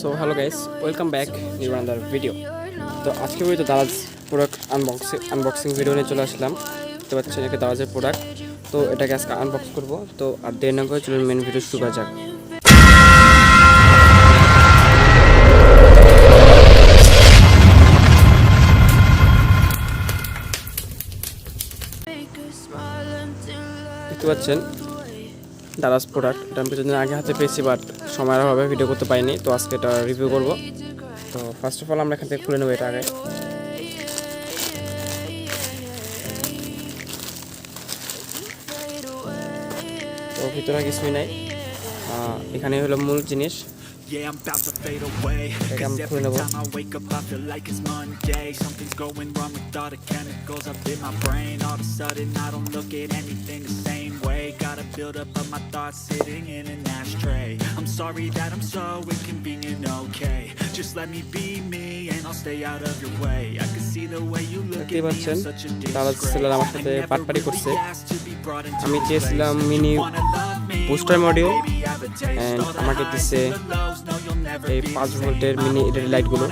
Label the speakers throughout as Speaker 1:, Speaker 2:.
Speaker 1: So hello guys, welcome back new another video. তো আজকে video Daraz product unboxing video নিয়ে চলে আসলাম। দেখতে পাচ্ছেন এটা দারাজের প্রোডাক্ট। তো এটাকে আজকে আনবক্স করব। তো আর দেরি না করে চলুন মেন ভিডিও শুরু করা যাক। দেখতে পাচ্ছেন দারাজ প্রোডাক্ট। এটা আমি কিছুদিন আগে হাতে পেয়েছি, বাট সময়ের অভাবে ভিডিও করতে পারিনি। তো আজকে এটা রিভিউ করব। তো ফার্স্ট অফ অল আমরা এখান থেকে খুলে নেবো এটা আগে। তো ভিতরে কিছুই নাই, এখানে হলো মূল জিনিস।
Speaker 2: Yeah, I'm about to fade away. Cause every time I wake up I feel like it's Monday. Something's going wrong with all the chemicals up in my brain. All of a sudden I don't look at anything the same way. Gotta build up of my thoughts sitting in an ashtray. I'm sorry that I'm so inconvenient, okay. Just let me be me and I'll stay out of your way. I can see the way you look at me, I'm such a disgrace.
Speaker 1: আমার সাথে পাটপাড়ি করছে। আমি চেয়েছিলাম mini booster module, and আমাকে দিচ্ছে এই 5 ভোল্টের mini LED লাইটগুলো।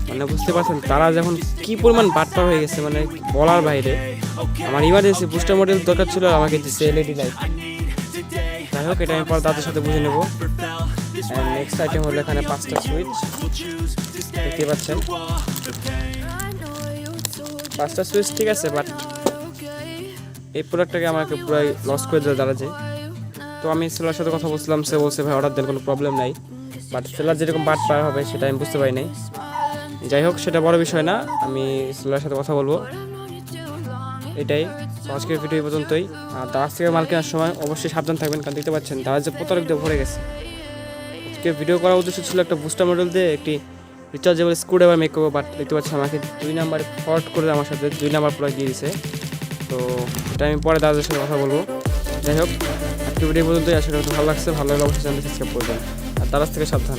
Speaker 1: মানে বুঝতে পারছেন তারা যখন কি পরিমাণ বাটপার হয়ে গেছে, মানে বলার বাইরে। আমার ইমার্জেন্সি বুস্টার মডিউল দরকার ছিল, আমাকে দিচ্ছে এলইডি লাইট। যাই হোক, এটা আমি পরে তাদের সাথে বুঝে নেব। নেক্সট আইটেম হলো এখানে 5টা সুইচ। দেখতে পাচ্ছেন 5টা সুইচ, ঠিক আছে, বাট এই প্রোডাক্টটাকে আমাকে পুরাই লস করে দিল দারাজে। তো আমি সেলার সাথে কথা বলছিলাম, সে বলছে ভাই অর্ডার দেন, কোনো প্রবলেম নাই। বাট সেলার যেরকম বাট পার হবে সেটা আমি বুঝতে পারি নাই। যাই হোক, সেটা বড় বিষয় না, আমি সেলার সাথে কথা বলবো, এটাই। আজকের ভিডিও এই পর্যন্তই। আর দারাজ থেকে মাল কেনার সময় অবশ্যই সাবধান থাকবেন, কারণ দেখতে পাচ্ছেন দারাজে প্রতারক দিয়ে ভরে গেছে। আজকে ভিডিও করার উদ্দেশ্য ছিল একটা বুস্টার মডেল দিয়ে একটি রিচার্জেবল স্ক্রুড্রাইভার মেক করবো, বাট দেখতে পাচ্ছেন আমাকে 2 নাম্বার ফল্ট করে আমার সাথে 2 নাম্বার প্রোডাক্ট দিয়ে দিয়েছে। তো এটা আমি পরে দাদাদের সাথে কথা বলবো। যাই হোক, আজকে ভিডিও পর্যন্তই। আশা করি ভালো লাগছে, ভালো লাগলে অবশ্যই চ্যানেলটি সাবস্ক্রাইব করবেন। আর দারাজ থেকে সাবধান।